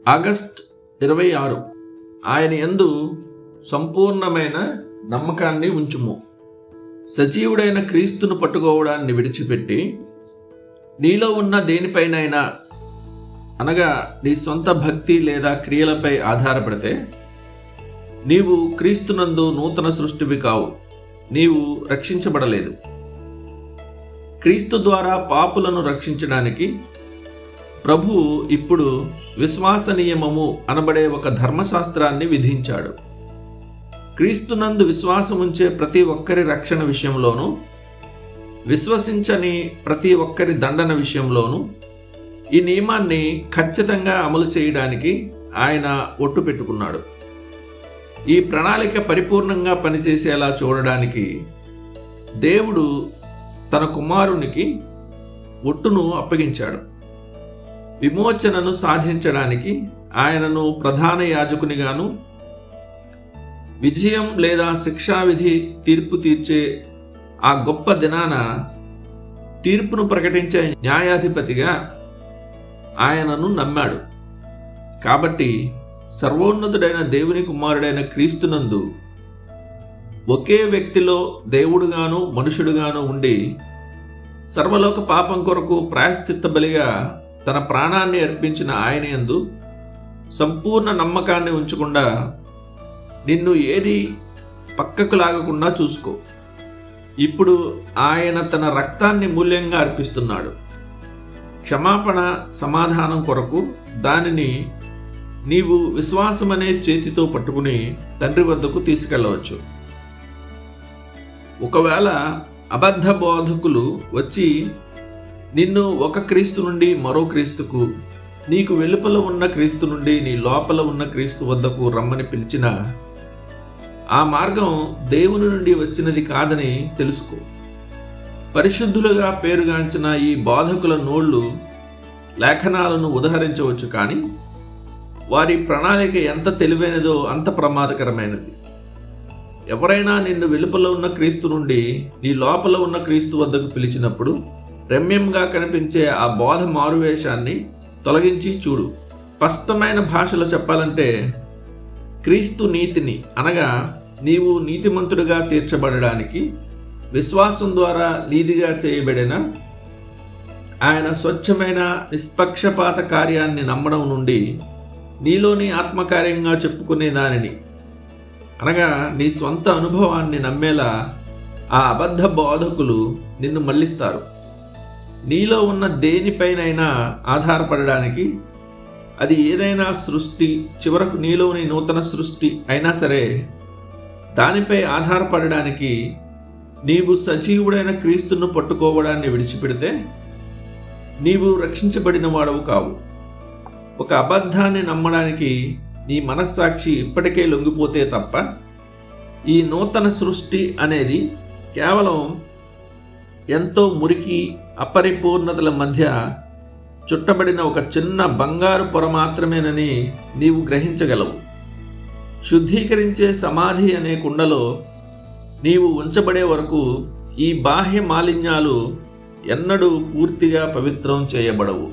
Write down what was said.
August 26. ఆయన యందు సంపూర్ణమైన నమ్మకాన్ని ఉంచుము. సజీవుడైన క్రీస్తును పట్టుకోవడాన్ని విడిచిపెట్టి నీలో ఉన్న దేనిపైనైనా, అనగా నీ సొంత భక్తి లేదా క్రియలపై ఆధారపడితే నీవు క్రీస్తునందు నూతన సృష్టివి కావు. నీవు రక్షించబడలేదు. క్రీస్తు ద్వారా పాపులను రక్షించడానికి ప్రభువు ఇప్పుడు విశ్వాసనియమము అనబడే ఒక ధర్మశాస్త్రాన్ని విధించాడు. క్రీస్తునందు విశ్వాసముంచే ప్రతి ఒక్కరి రక్షణ విషయంలోనూ, విశ్వసించని ప్రతి ఒక్కరి దండన విషయంలోనూ ఈ నియమాన్ని ఖచ్చితంగా అమలు చేయడానికి ఆయన ఒట్టు పెట్టుకున్నాడు. ఈ ప్రణాళిక పరిపూర్ణంగా పనిచేసేలా చూడడానికి దేవుడు తన కుమారునికి ఒట్టును అప్పగించాడు. విమోచనను సాధించడానికి ఆయనను ప్రధాన యాజకునిగాను, విజయం లేదా శిక్షావిధి తీర్పు తీర్చే ఆ గొప్ప దినాన తీర్పును ప్రకటించే న్యాయాధిపతిగా ఆయనను నమ్మాడు. కాబట్టి సర్వోన్నతుడైన దేవుని కుమారుడైన క్రీస్తునందు ఒకే వ్యక్తిలో దేవుడుగాను మనుషుడుగాను ఉండి సర్వలోక పాపం కొరకు ప్రాయశ్చిత్త బలిగా తన ప్రాణాన్ని అర్పించిన ఆయన యందు సంపూర్ణ నమ్మకాన్ని ఉంచకుండా నిన్ను ఏది పక్కకు లాగకుండా చూసుకో. ఇప్పుడు ఆయన తన రక్తాన్ని మూల్యంగా అర్పిస్తున్నాడు. క్షమాపణ, సమాధానం కొరకు దానిని నీవు విశ్వాసమనే చేతితో పట్టుకుని తండ్రి వద్దకు తీసుకెళ్లవచ్చు. ఒకవేళ అబద్ధ బోధకులు వచ్చి నిన్ను ఒక క్రీస్తు నుండి మరో క్రీస్తుకు, నీకు వెలుపల ఉన్న క్రీస్తు నుండి నీ లోపల ఉన్న క్రీస్తు వద్దకు రమ్మని పిలిచిన ఆ మార్గం దేవుని నుండి వచ్చినది కాదని తెలుసుకో. పరిశుద్ధులుగా పేరుగాంచిన ఈ బోధకుల నోళ్లు లేఖనాలను ఉదహరించవచ్చు, కానీ వారి ప్రణాళిక ఎంత తెలివైనదో అంత ప్రమాదకరమైనది. ఎవరైనా నిన్ను వెలుపల ఉన్న క్రీస్తు నుండి నీ లోపల ఉన్న క్రీస్తు వద్దకు పిలిచినప్పుడు రమ్యంగా కనిపించే ఆ బోధ మారువేషాన్ని తొలగించి చూడు. స్పష్టమైన భాషలో చెప్పాలంటే క్రీస్తు నీతిని, అనగా నీవు నీతిమంతుడిగా తీర్చబడడానికి విశ్వాసం ద్వారా నీతిగా చేయబడిన ఆయన స్వచ్ఛమైన నిష్పక్షపాత కార్యాన్ని నమ్మడం నుండి నీలోని ఆత్మకార్యంగా చెప్పుకునే దానిని, అనగా నీ స్వంత అనుభవాన్ని నమ్మేలా ఆ అబద్ధ బోధకులు నిన్ను మళ్లిస్తారు. నీలో ఉన్న దేనిపైనైనా ఆధారపడడానికి, అది ఏదైనా సృష్టి, చివరకు నీలోని నూతన సృష్టి అయినా సరే, దానిపై ఆధారపడడానికి నీవు సజీవుడైన క్రీస్తును పట్టుకోవడాన్ని విడిచిపెడితే నీవు రక్షించబడిన వాడవు కావు. ఒక అబద్ధాన్ని నమ్మడానికి నీ మనస్సాక్షి ఇప్పటికే లొంగిపోతే తప్ప ఈ నూతన సృష్టి అనేది కేవలం ఎంతో మురికి, అపరిపూర్ణతల మధ్య చుట్టబడిన ఒక చిన్న బంగారు పొర మాత్రమేనని నీవు గ్రహించగలవు. శుద్ధీకరించే సమాధి అనే కుండలో నీవు ఉంచబడే వరకు ఈ బాహ్య మాలిన్యాలు ఎన్నడూ పూర్తిగా పవిత్రం చేయబడవు.